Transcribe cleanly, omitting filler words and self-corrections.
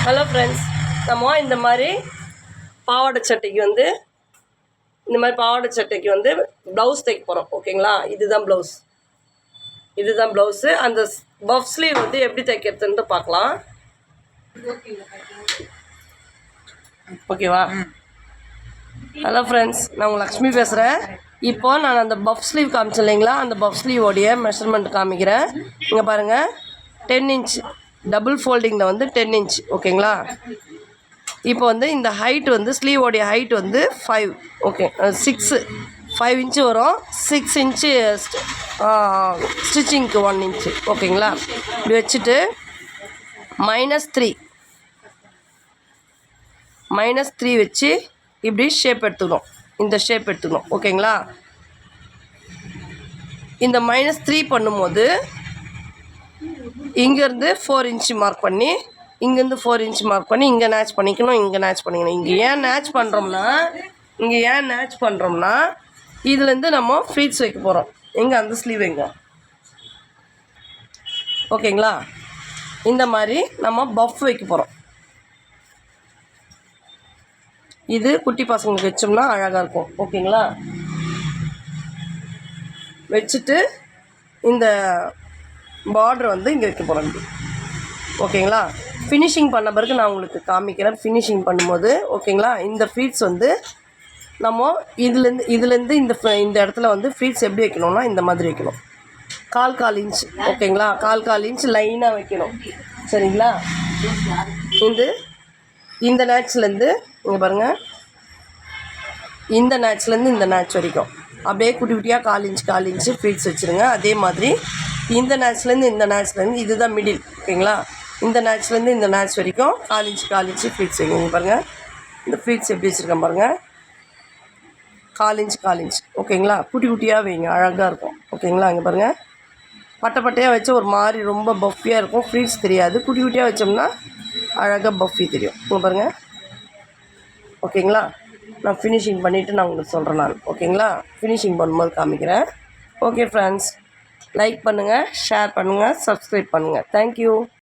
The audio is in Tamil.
ஹலோ ஃப்ரெண்ட்ஸ், நம்ம இந்த மாதிரி பாவாடை சட்டைக்கு வந்து ப்ளவுஸ் தைக்க போகிறோம். ஓகேங்களா? இதுதான் ப்ளவுஸு. அந்த பஃப் ஸ்லீவ் வந்து எப்படி தைக்கிறதுன்ட்டு பார்க்கலாம். ஓகேவா? ஹலோ ஃப்ரெண்ட்ஸ், நான் உங்கள் லக்ஷ்மி பேசுகிறேன். இப்போ நான் அந்த பஃப் ஸ்லீவ் காமிச்சேன் இல்லைங்களா, அந்த பஃப் ஸ்லீவோடைய மெஷர்மெண்ட் காமிக்கிறேன். இங்கே பாருங்கள், 10 இன்ச் டபுள் ஃபோல்டிங்கில் வந்து 10 இன்ச். ஓகேங்களா? இப்போ வந்து இந்த ஹைட் வந்து ஸ்லீவோடைய ஹைட் வந்து 5. ஓகே, 5 இன்ச்சு வரும். 6 இன்ச்சு ஸ்டிச்சிங்க்கு 1 இன்ச்சு. ஓகேங்களா? இப்படி வச்சுட்டு -3 வச்சு இப்படி ஷேப் எடுத்துக்கணும். இந்த ஷேப் எடுத்துக்கணும். ஓகேங்களா? இந்த -3 பண்ணும்போது இங்கேருந்து 4 இன்ச்சு மார்க் பண்ணி, இங்கேருந்து 4 இன்ச்சு மார்க் பண்ணி இங்கே நேட்ச் பண்ணிக்கணும். இங்கே ஏன் நேட்ச் பண்ணுறோம்னா இதுலேருந்து நம்ம ஃப்ளீட்ஸ் வைக்க போகிறோம். எங்கே? அந்த ஸ்லீவ் எங்கே? ஓகேங்களா? இந்த மாதிரி நம்ம பஃப் வைக்க போகிறோம். இது குட்டி பசங்களுக்கு வச்சோம்னா அழகாக இருக்கும். ஓகேங்களா? வச்சுட்டு இந்த பார்டர் வந்து இங்கே வைக்க போகிறோம். ஓகேங்களா? ஃபினிஷிங் பண்ண பிறகு நான் உங்களுக்கு காமிக்கிறேன். ஃபினிஷிங் பண்ணும்போது ஓகேங்களா, இந்த ஃப்ளீட்ஸ் வந்து நம்ம இதுலேருந்து இந்த இடத்துல வந்து ஃப்ளீட்ஸ் எப்படி வைக்கணும்னா இந்த மாதிரி வைக்கணும். கால் இன்ச். ஓகேங்களா? கால் இன்ச் லைனாக வைக்கணும். சரிங்களா? இந்த நேட்ச்லேருந்து இங்கே பாருங்கள், இந்த நேட்ச்லேருந்து இந்த நேட்ச் வரைக்கும் அப்படியே குட்டி குட்டியாக கால் இன்ச்சு ஃப்ளீட்ஸ் வச்சுருங்க. அதே மாதிரி இந்த நேட்ச்லேருந்து இதுதான் மிடில். ஓகேங்களா? இந்த நேட்ச்லேருந்து இந்த நேட்ச் வரைக்கும் கால் இன்ச்சு ஃப்ளீட்ஸ் வைங்க. இங்கே பாருங்கள், இந்த ஃப்ளீட்ஸ் எப்படி வச்சுருக்கேன் பாருங்கள். கால் இன்ச். ஓகேங்களா? குட்டி குட்டியாக வைங்க, அழகாக இருக்கும். ஓகேங்களா? இங்கே பாருங்கள், பட்டையாக வச்சு ஒரு மாதிரி ரொம்ப பஃபியாக இருக்கும். ஃப்ளீட்ஸ் தெரியாது. குட்டி குட்டியாக வச்சோம்னா அழகாக பஃபி தெரியும். இங்கே பாருங்கள். ஓகேங்களா? நான் ஃபினிஷிங் பண்ணிவிட்டு நான் உங்களுக்கு சொல்கிறேன். ஓகேங்களா? ஃபினிஷிங் பண்ணும்போது காமிக்கிறேன். ஓகே ஃப்ரெண்ட்ஸ், லைக் பண்ணுங்கள், ஷேர் பண்ணுங்கள், சப்ஸ்கிரைப் பண்ணுங்கள். தேங்க்யூ.